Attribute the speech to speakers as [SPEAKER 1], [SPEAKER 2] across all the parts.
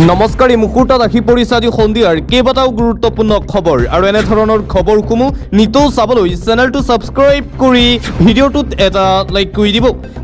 [SPEAKER 1] নমস্কাৰ এই মুহূৰ্তত আহি পৰিছে আজি সন্ধিয়াৰ কেইবাটাও গুৰুত্বপূৰ্ণ খবৰ আৰু এনে ধৰণৰ খবৰসমূহ নিতৌ চাবলৈ চেনেলটো ছাবস্ক্ৰাইব কৰি ভিডিঅ'টোত এটা লাইক কৰি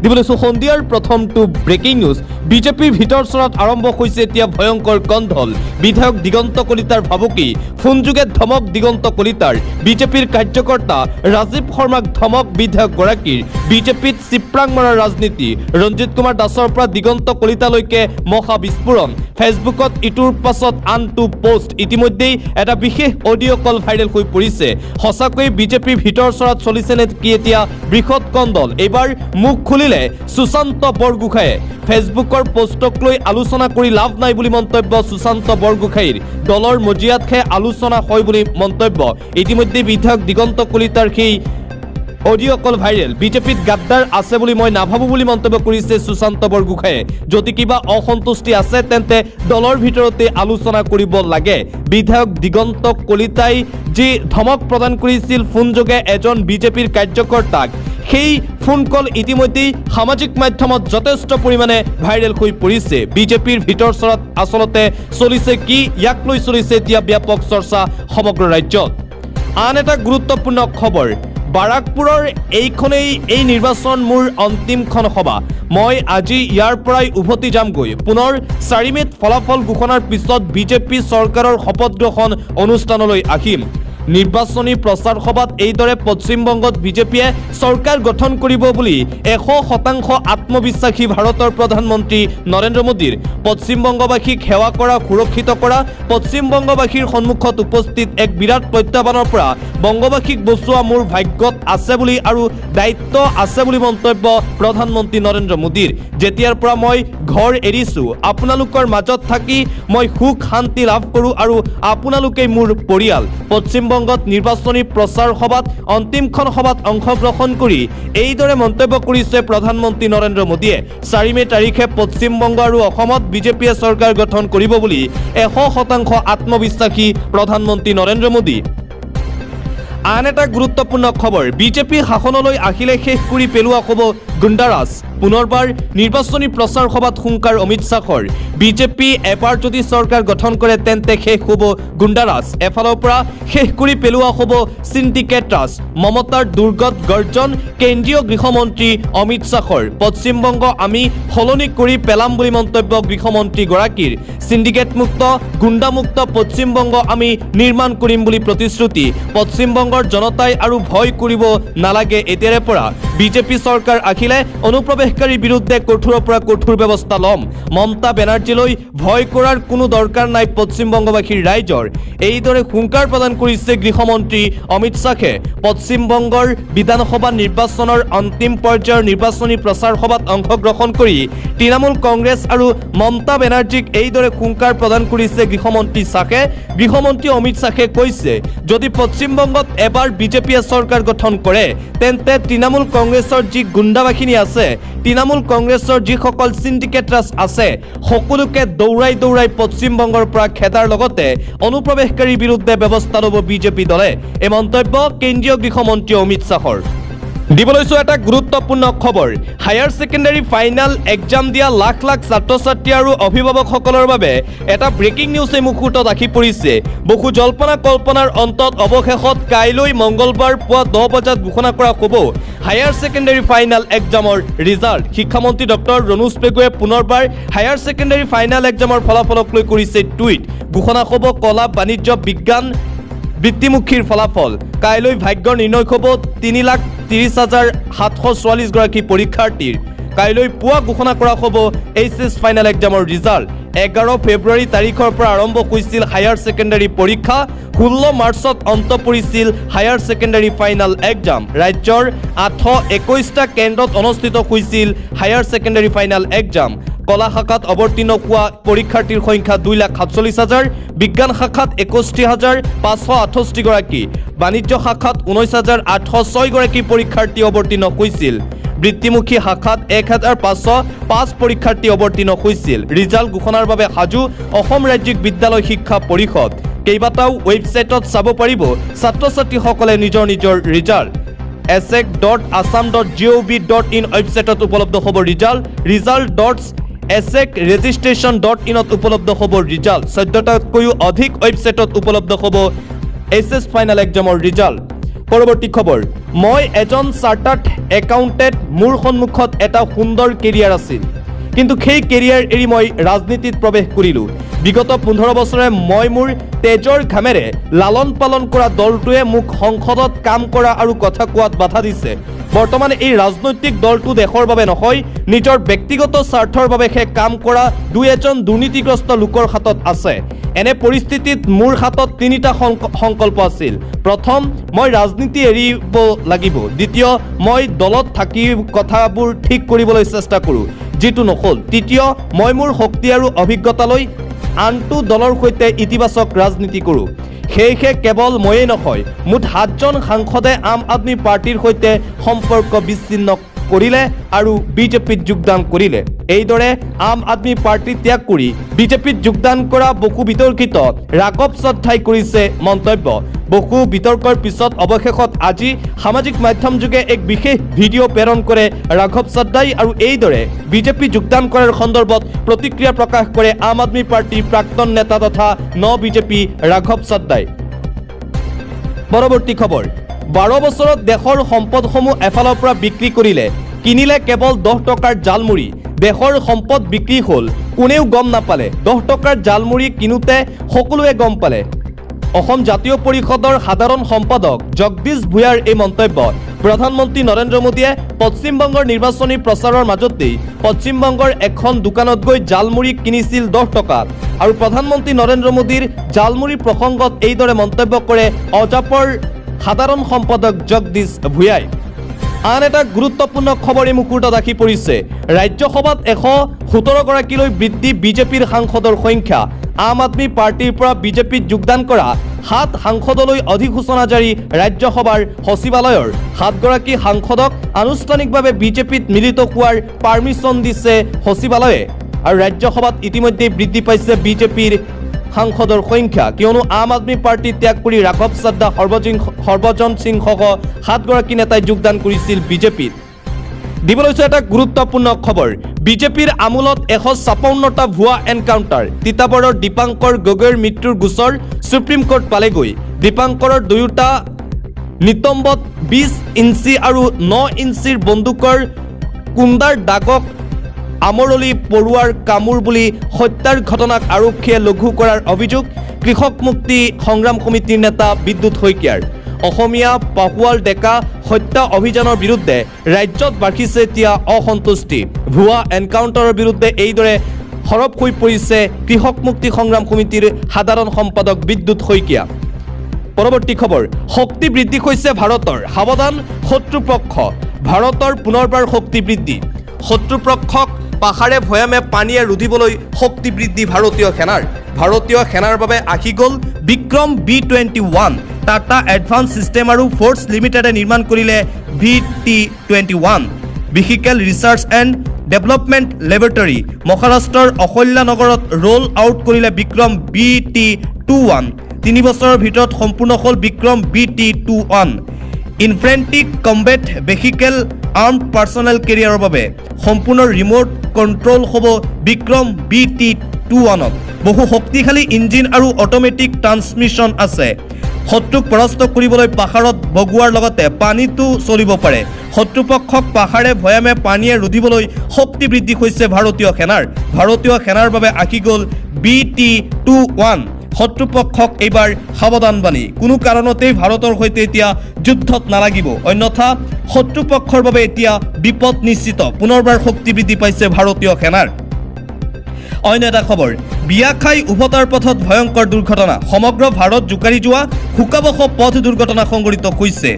[SPEAKER 1] দিবলৈ সন্ধিয়াৰ প্ৰথমটো ব্ৰেকিং নিউজ। বিজেপিৰ ভিতৰচৰাত আৰম্ভ হৈছে এতিয়া ভয়ংকৰ কন্দল। বিধায়ক দিগন্ত কলিতাৰ ভাবুকি, ফোনযোগে ধমক দিগন্ত কলিতাৰ। বিজেপিৰ কাৰ্যকৰ্তা ৰাজীৱ শৰ্মাক ধমক বিধায়কগৰাকীৰ। বিজেপিত চিপ্ৰাং মৰাৰ ৰাজনীতি। ৰঞ্জিত কুমাৰ দাসৰ পৰা দিগন্ত কলিতালৈকে মহা বিস্ফোৰণ। ফেচবুকত ইটোৰ পাছত আনটো পোষ্ট। ইতিমধ্যেই এটা বিশেষ অডিঅ' কল ভাইৰেল হৈ পৰিছে। সঁচাকৈ বিজেপিৰ ভিতৰচৰাত চলিছে নে কি এতিয়া বৃহৎ কন্দল। এইবাৰ মুখ খুলিলে সুশান্ত বৰগোহাঁয়ে। ফেচবুকৰ পোষ্টক লৈ আলোচনা কৰি লাভ নাই বুলি মন্তব্য সুশান্ত বৰগোহাঁইৰ। দলৰ মজিয়াতহে আলোচনা হয় বুলি মন্তব্য। ইতিমধ্যে বিধায়ক দিগন্ত কলিতাৰ সেই অডিঅ' কল ভাইৰেল। বিজেপিত গাদ্দাৰ আছে বুলি মই নাভাবোঁ বুলি মন্তব্য কৰিছে সুশান্ত বৰগোহাঁয়ে। যদি কিবা অসন্তুষ্টি আছে তেন্তে দলৰ ভিতৰতে আলোচনা কৰিব লাগে। বিধায়ক দিগন্ত কলিতাই যি ধমক প্ৰদান কৰিছিল ফোনযোগে এজন বিজেপিৰ কাৰ্যকৰ্তাক, সেই ফোন কল ইতিমধ্যেই সামাজিক মাধ্যমত যথেষ্ট পৰিমাণে ভাইৰেল হৈ পৰিছে। বিজেপিৰ ভিতৰচৰাত আচলতে চলিছে কি, ইয়াক লৈ চলিছে এতিয়া ব্যাপক চৰ্চা সমগ্ৰ ৰাজ্যত। আন এটা গুৰুত্বপূৰ্ণ খবৰ, বাৰাকপুৰৰ এইখনেই এই নিৰ্বাচন মোৰ অন্তিমখন সভা। মই আজি ইয়াৰ পৰাই উভতি যামগৈ। পুনৰ 4 মে'ত ফলাফল ঘোষণাৰ পিছত বিজেপি চৰকাৰৰ শপত গ্ৰহণ অনুষ্ঠানলৈ আহিম। নিৰ্বাচনী প্ৰচাৰ সভাত এইদৰে পশ্চিমবংগত বিজেপিয়ে চৰকাৰ গঠন কৰিব বুলি 100% আত্মবিশ্বাসী ভাৰতৰ প্ৰধানমন্ত্ৰী নৰেন্দ্ৰ মোদীৰ। পশ্চিমবংগবাসীক সেৱা কৰা, সুৰক্ষিত কৰা, পশ্চিমবংগবাসীৰ সন্মুখত উপস্থিত এক বিৰাট প্ৰত্যাহ্বানৰ পৰা বংগবাসীক বচোৱা মোৰ ভাগ্যত আছে বুলি আৰু দায়িত্ব আছে বুলি মন্তব্য প্ৰধানমন্ত্ৰী নৰেন্দ্ৰ মোদীৰ। যেতিয়াৰ পৰা মই ঘৰ এৰিছোঁ, আপোনালোকৰ মাজত থাকি মই সুখ শান্তি লাভ কৰোঁ আৰু আপোনালোকেই মোৰ পৰিয়াল। পশ্চিমবংগত নিৰ্বাচনী প্ৰচাৰ সভাত অন্তিমখন সভাত অংশগ্ৰহণ কৰি এইদৰে মন্তব্য কৰিছে প্ৰধানমন্ত্ৰী নৰেন্দ্ৰ মোদীয়ে। 4 মে' তাৰিখে পশ্চিমবংগ আৰু অসমত বিজেপিয়ে চৰকাৰ গঠন কৰিব বুলি 100% আত্মবিশ্বাসী প্ৰধানমন্ত্ৰী নৰেন্দ্ৰ মোদী। আন এটা গুৰুত্বপূৰ্ণ খবৰ, বিজেপি শাসনলৈ আহিলে শেষ কৰি পেলোৱা হ'ব গুণ্ডাৰাজ। পুনৰবাৰ নিৰ্বাচনী প্ৰচাৰ সভাত হুংকাৰ অমিত শ্বাহৰ। বিজেপি এবাৰ যদি চৰকাৰ গঠন কৰে তেন্তে শেষ হ'ব গুণ্ডাৰাজ। এফালৰ পৰা শেষ কৰি পেলোৱা হ'ব চিণ্ডিকেট ৰাজ। মমতাৰ দুৰ্গত গৰ্জন কেন্দ্ৰীয় গৃহমন্ত্ৰী অমিত শ্বাহৰ। পশ্চিমবংগ আমি সলনি কৰি পেলাম বুলি মন্তব্য গৃহমন্ত্ৰীগৰাকীৰ। চিণ্ডিকেটমুক্ত গুণ্ডামুক্ত পশ্চিমবংগ আমি নিৰ্মাণ কৰিম বুলি প্ৰতিশ্ৰুতি। পশ্চিমবংগৰ জনতাই আৰু ভয় কৰিব নালাগে। এতিয়াৰে পৰা বিজেপি চৰকাৰ আহিলে অনুপ্ৰৱেশকাৰীৰ বিৰুদ্ধে কঠোৰৰ পৰা কঠোৰ ব্যৱস্থা ল'ম। মমতা বেনাৰ্জীলৈ ভয় কৰাৰ কোনো দৰকাৰ নাই পশ্চিমবংগবাসীৰ ৰাইজৰ। এইদৰে হুংকাৰ প্ৰদান কৰিছে গৃহমন্ত্ৰী অমিত শ্বাহে। পশ্চিমবংগৰ বিধানসভা নিৰ্বাচনৰ অন্তিম পৰ্যায়ৰ নিৰ্বাচনী প্ৰচাৰ সভাত অংশগ্ৰহণ কৰি তৃণমূল কংগ্ৰেছ আৰু মমতা বেনাৰ্জীক এইদৰে হুংকাৰ প্ৰদান কৰিছে গৃহমন্ত্ৰী শ্বাহে। গৃহমন্ত্ৰী অমিত শ্বাহে কৈছে, যদি পশ্চিমবংগত এবাৰ বিজেপিয়ে চৰকাৰ গঠন কৰে তেন্তে তৃণমূল কংগ্ৰেছৰ যি গুণ্ডা বাহিনী আছে, তৃণমূল কংগ্ৰেছৰ যিসকল চিণ্ডিকেট ৰাজ আছে, সকলোকে দৌৰাই দৌৰাই পশ্চিমবংগৰ পৰা খেদাৰ লগতে অনুপ্ৰৱেশকাৰীৰ বিৰুদ্ধে ব্যৱস্থা ল'ব বিজেপি দলে। এই মন্তব্য কেন্দ্ৰীয় গৃহমন্ত্ৰী অমিত শ্বাহৰ। দিবলৈছোঁ এটা গুৰুত্বপূৰ্ণ খবৰ, হায়াৰ ছেকেণ্ডাৰী ফাইনেল এক্সাম দিয়া লাখ লাখ ছাত্ৰ ছাত্ৰী আৰু অভিভাৱকসকলৰ বাবে এটা ব্ৰেকিং নিউজ এই মুহূৰ্তত আহি পৰিছে। বহু জল্পনা কল্পনাৰ অন্তত অৱশেষত কাইলৈ মঙলবাৰ পুৱা 10 বজাত ঘোষণা কৰা হ'ব হায়াৰ ছেকেণ্ডাৰী ফাইনেল এক্সামৰ ৰিজাল্ট। শিক্ষামন্ত্ৰী ডক্টৰ ৰণোজ পেগুৱে পুনৰবাৰ হায়াৰ ছেকেণ্ডাৰী ফাইনেল এক্সামৰ ফলাফলক লৈ কৰিছে টুইট। ঘোষণা হ'ব কলা, বাণিজ্য, বিজ্ঞান, বৃত্তিমুখীৰ ফলাফল। কাইলৈ ভাগ্য নিৰ্ণয় হ'ব 3,30,744 গৰাকী পৰীক্ষাৰ্থীৰ। কাইলৈ পুৱা ঘোষণা কৰা হ'ব HS ফাইনেল এক্সামৰ ৰিজাল্ট। 11 ফেব্ৰুৱাৰী তাৰিখৰ পৰা আৰম্ভ হৈছিল হায়াৰ ছেকেণ্ডাৰী পৰীক্ষা। 16 মাৰ্চত অন্ত পৰিছিল হায়াৰ ছেকেণ্ডাৰী ফাইনেল এক্সাম। ৰাজ্যৰ 821টা কেন্দ্ৰত অনুষ্ঠিত হৈছিল হায়াৰ ছেকেণ্ডাৰী ফাইনেল এক্সাম। কলা শাখাত অৱতীৰ্ণ হোৱা পৰীক্ষাৰ্থীৰ সংখ্যা 2,47,000, বিজ্ঞান শাখাত 61,568 গৰাকী, বাণিজ্য শাখাত 19,806 গৰাকী পৰীক্ষাৰ্থী অৱতীৰ্ণ হৈছিল। বৃত্তিমুখী শাখাত 1,505 পৰীক্ষাৰ্থী অৱতীৰ্ণ হৈছিল। ৰিজাল্ট ঘোষণাৰ বাবে সাজু অসম ৰাজ্যিক বিদ্যালয় শিক্ষা পৰিষদ। কেইবাটাও ৱেবছাইটত চাব পাৰিব ছাত্ৰ ছাত্ৰীসকলে নিজৰ নিজৰ ৰিজাল্ট। asec.assam.gov.in ৱেবছাইটত উপলব্ধ হ'ব ৰিজাল্ট asecregistration.in উপলব্ধ হ'ব ৰিজাল্ট 14টাতকৈও অধিক ৱেবছাইটত উপলব্ধ হ'ব এছএছ ফাইনেল এক্সামৰ ৰিজাল্ট পৰৱৰ্তী খবৰ মই এজন চাৰ্টাৰ্ড একাউণ্টেণ্ট মোৰ সন্মুখত এটা সুন্দৰ কেৰিয়াৰ আছিল কিন্তু সেই কেৰিয়াৰ এৰি মই ৰাজনীতিত প্ৰৱেশ কৰিলোঁ বিগত 15 বছৰে মই মোৰ তেজৰ ঘামেৰে লালন পালন কৰা দলটোৱে মোক সংসদত কাম কৰা আৰু কথা কোৱাত বাধা দিছে বৰ্তমান এই ৰাজনৈতিক দলটো দেশৰ বাবে নহয় নিজৰ ব্যক্তিগত স্বাৰ্থৰ বাবেহে কাম কৰা দুই এজন দুৰ্নীতিগ্ৰস্ত লোকৰ হাতত আছে এনে পৰিস্থিতিত মোৰ হাতত তিনিটা সংকল্প আছিল প্ৰথম মই ৰাজনীতি এৰিব লাগিব দ্বিতীয় মই দলত থাকি কথাবোৰ ঠিক কৰিবলৈ চেষ্টা কৰোঁ যেটো নহল তৃতীয় মই মোৰ শক্তি আৰু অভিজ্ঞতা লৈ আনটো দলৰ সৈতে ইতিবাচক ৰাজনীতি কৰোঁ সেয়েহে কেৱল ময়েই নহয় মুঠ 7জন সাংসদে আম আদমি পাৰ্টিৰ সৈতে সম্পৰ্ক বিচ্ছিন্ন কৰিলে আৰু বিজেপিত যোগদান কৰিলে এইদৰে আম আদমি পাৰ্টি ত্যাগ কৰি বিজেপিত যোগদান কৰা বহু বিতৰ্কিত ৰাঘৱ চদ্ধাই কৰিছে মন্তব্য বহু বিতৰ্কৰ পিছত অৱশেষত আজি সামাজিক মাধ্যম যোগে এক বিশেষ ভিডিঅ' প্ৰেৰণ কৰে ৰাঘৱ চদ্ধাই আৰু এইদৰে বিজেপি যোগদান কৰাৰ সন্দৰ্ভত প্ৰতিক্ৰিয়া প্ৰকাশ কৰে আম আদমি পাৰ্টিৰ প্ৰাক্তন নেতা তথা বিজেপি ৰাঘৱ চদ্ধাই পৰৱৰ্তী খবৰ 12 বছৰত দেশৰ সম্পদসমূহ এফালৰ পৰা বিক্ৰী কৰিলে কিনিলে কেৱল 10 টকাৰ জালমুড়ি দেশৰ সম্পদ বিক্ৰী হ'ল কোনেও গম নাপালে 10 টকাৰ জালমুড়ি কিনোতে সকলোৱে গম পালে অসম জাতীয় পৰিষদৰ সাধাৰণ সম্পাদক জগদীশ ভূঞাৰ এই মন্তব্য প্ৰধানমন্ত্ৰী নৰেন্দ্ৰ মোদীয়ে পশ্চিমবংগৰ নিৰ্বাচনী প্ৰচাৰৰ মাজতেই পশ্চিমবংগৰ এখন দোকানত গৈ জালমুড়ি কিনিছিল 10 টকাত আৰু প্ৰধানমন্ত্ৰী নৰেন্দ্ৰ মোদীৰ জালমুড়ি প্ৰসংগত এইদৰে মন্তব্য কৰে অজাপৰ সাধাৰণ সম্পাদক জগদীশ ভূঞাই আন এটা গুৰুত্বপূৰ্ণ খবৰ এই মুহূৰ্তত আহি পৰিছে ৰাজ্যসভাত 117 গৰাকীলৈ বৃদ্ধি বিজেপিৰ সাংসদৰ সংখ্যা আম আদমি পাৰ্টিৰ পৰা বিজেপিত যোগদান কৰা 7 সাংসদলৈ অধিসূচনা জাৰি ৰাজ্যসভাৰ সচিবালয়ৰ 7 গৰাকী সাংসদক আনুষ্ঠানিকভাৱে বিজেপিত মিলিত হোৱাৰ পাৰমিশন দিছে সচিবালয়ে আৰু ৰাজ্যসভাত ইতিমধ্যে বৃদ্ধি পাইছে বিজেপিৰ সাংসদৰ সংখ্যা কিয়নো আম আদমি পাৰ্টি ত্যাগ কৰি ৰাঘৱ চদ্দা সৰ্বজন সিং সহ 7 গৰাকী নেতাই যোগদান কৰিছিল বিজেপিত দিবলৈছে এটা গুৰুত্বপূৰ্ণ খবৰ বিজেপিৰ আমোলত 156টা ভুৱা এনকাউণ্টাৰ তিতাবৰৰ দীপাংকৰ গগৈৰ মৃত্যুৰ গোচৰ সুপ্ৰিম কোৰ্ট পালেগৈ দীপাংকৰৰ দুয়োটা নিতম্বত 20 ইঞ্চি আৰু 9 ইঞ্চিৰ বন্দুকৰ কুন্দাৰ দাগক আমৰলি পৰুৱাৰ কামুৰ বুলি হত্যাৰ ঘটনাক আৰক্ষীয়ে লঘু কৰাৰ অভিযোগ কৃষক মুক্তি সংগ্ৰাম সমিতিৰ নেতা বিদ্যুৎ শইকীয়াৰ অসমীয়া পাহুৱাল ডেকা হত্যা অভিযানৰ বিৰুদ্ধে ৰাজ্যত বাঢ়িছে এতিয়া অসন্তুষ্টি ভুৱা এনকাউণ্টাৰৰ বিৰুদ্ধে এইদৰে সৰব হৈ পৰিছে কৃষক মুক্তি সংগ্ৰাম সমিতিৰ সাধাৰণ সম্পাদক বিদ্যুৎ শইকীয়া পৰৱৰ্তী খবৰ শক্তি বৃদ্ধি হৈছে ভাৰতৰ সাৱধান শত্ৰুপক্ষ ভাৰতৰ পুনৰবাৰ শক্তি বৃদ্ধি শত্ৰুপক্ষক পাহাৰে ভৈয়ামে পানীয়ে ৰুধিবলৈ শক্তি বৃদ্ধি ভাৰতীয় সেনাৰ বাবে আহি গ'ল Vikram B-21 Tata advance system আৰু ফ'ৰ্চ লিমিটেডে নিৰ্মাণ কৰিলে VT-21 vehicle research and development laboratory মহাৰাষ্ট্ৰৰ অহল্যানগৰত ৰোল আউট কৰিলে বিক্ৰম BT-21 3 বছৰৰ ভিতৰত সম্পূৰ্ণ হ'ল Vikram BT-21 infantry combat vehicle armoured personnel কেৰিয়াৰৰ বাবে সম্পূৰ্ণ ৰিমোট কণ্ট্ৰল হ'ব বিক্ৰম BT-21ত বহু শক্তিশালী ইঞ্জিন আৰু অট'মেটিক ট্ৰান্সমিশ্যন আছে শত্ৰুক পৰাস্ত কৰিবলৈ পাহাৰত বগোৱাৰ লগতে পানীতো চলিব পাৰে শত্ৰুপক্ষক পাহাৰে ভৈয়ামে পানীয়ে ৰুধিবলৈ শক্তি বৃদ্ধি হৈছে ভাৰতীয় সেনাৰ বাবে আহি গ'ল BT-21 শত্ৰুপক্ষক এইবাৰ সাৱধানবাণী কোনো কাৰণতেই ভাৰতৰ সৈতে এতিয়া যুদ্ধত নালাগিব অন্যথা শত্ৰুপক্ষৰ বাবে এতিয়া বিপদ নিশ্চিত পুনৰবাৰ শক্তি বৃদ্ধি পাইছে ভাৰতীয় সেনাৰ অন্য এটা খবৰ বিয়া খাই উভতাৰ পথত ভয়ংকৰ দুৰ্ঘটনা সমগ্ৰ ভাৰত জোকাৰি যোৱা শোকাবহ পথ দুৰ্ঘটনা সংঘটিত হৈছে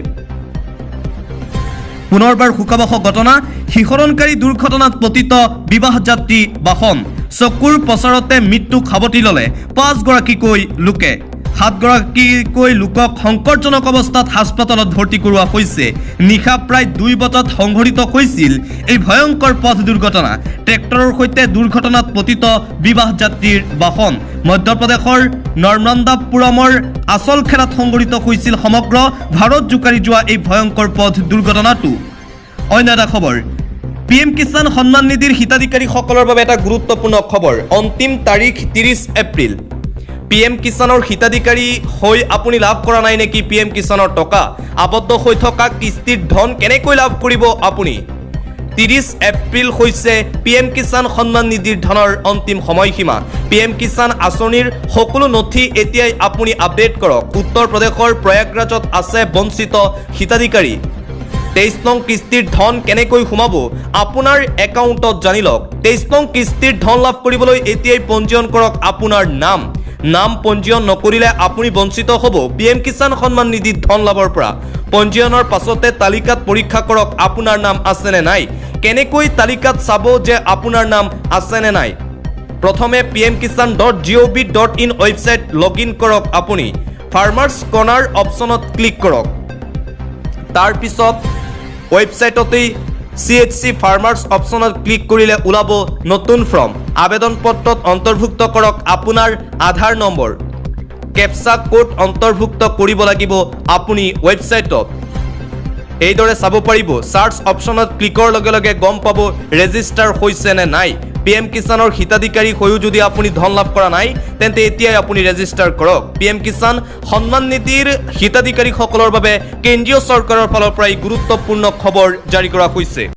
[SPEAKER 1] পুনৰবাৰ শোকাবহ ঘটনা শিহৰণকাৰী দুৰ্ঘটনাত পতিত বিবাহ যাত্ৰী বাহন চকুৰ প্ৰচাৰতে মৃত্যুক সাৱটি ল'লে 5 গৰাকীকৈ লোকে 7 গৰাকীকৈ লোকক সংকটজনক অৱস্থাত হাস্পতালত ভৰ্তি কৰোৱা হৈছে নিশা প্ৰায় 2 বজাত সংঘটিত হৈছিল এই ভয়ংকৰ পথ দুৰ্ঘটনা ট্ৰেক্টৰৰ সৈতে দুৰ্ঘটনাত পতিত বিবাহ যাত্ৰীৰ বাহন মধ্যপ্ৰদেশৰ নৰ্মদাপুৰমৰ আচল খেৰাত সংঘটিত হৈছিল সমগ্ৰ ভাৰত জোকাৰি যোৱা এই ভয়ংকৰ পথ দুৰ্ঘটনাটো অন্য এটা খবৰ PM কিষাণ সন্মান নিধিৰ হিতাধিকাৰীসকলৰ বাবে এটা গুৰুত্বপূৰ্ণ খবৰ অন্তিম তাৰিখ 30 এপ্ৰিল PM কিষাণৰ হিতাধিকাৰী হৈ আপুনি লাভ কৰা নাই নেকি PM কিষাণৰ টকা আবদ্ধ হৈ থকা কিস্তিৰ ধন কেনেকৈ লাভ কৰিব আপুনি 30 এপ্ৰিল হৈছে PM কিষাণ সন্মান নিধিৰ ধনৰ অন্তিম সময়সীমা PM কিষাণ আঁচনিৰ সকলো নথি এতিয়াই আপুনি আপডেট কৰক উত্তৰ প্ৰদেশৰ প্ৰয়াগৰাজত আছে বঞ্চিত হিতাধিকাৰী 23 নং কিস্তিৰ ধন কেনেকৈ সোমাব আপোনাৰ একাউণ্টত জানি লওক 23 নং কিস্তিৰ ধন লাভ কৰিবলৈ এতিয়াই পঞ্জীয়ন কৰক আপোনাৰ নাম পঞ্জীয়ন নকৰিলে আপুনি বঞ্চিত হ'ব PM কিষাণ সন্মান নিধিৰ ধন লাভৰ পৰা পঞ্জীয়নৰ পাছতে তালিকাত পৰীক্ষা কৰক আপোনাৰ নাম আছে নে নাই কেনেকৈ তালিকাত চাব যে আপোনাৰ নাম আছে নে নাই প্ৰথমে pmkisan.gov.in ৱেবছাইট লগইন কৰক আপুনি ফাৰ্মাৰ্ছ কৰ্ণাৰ অপচনত ক্লিক কৰক তাৰ পিছত ৱেবছাইটতেই CHC ফাৰ্মাৰ্ছ অপচনত ক্লিক কৰিলে ওলাব নতুন ফৰ্ম আবেদন পত্ৰত অন্তৰ্ভুক্ত কৰক আপোনাৰ আধাৰ নম্বৰ কেপচা কোড অন্তৰ্ভুক্ত কৰিব লাগিব আপুনি ৱেবছাইটত এইদৰে চাব পাৰিব সাৰ্চ অপচনত ক্লিকৰ লগে লগে গম পাব ৰেজিষ্টাৰ হৈছে নে নাই PM কিষাণৰ হিতাধিকাৰী হৈও যদি আপুনি ধন লাভ কৰা নাই তেন্তে এতিয়াই আপুনি ৰেজিষ্টাৰ কৰক PM কিষাণ সন্মান নিধিৰ হিতাধিকাৰীসকলৰ বাবে কেন্দ্ৰীয় চৰকাৰৰ ফালৰ পৰা গুৰুত্বপূৰ্ণ খবৰ জাৰি কৰা হৈছে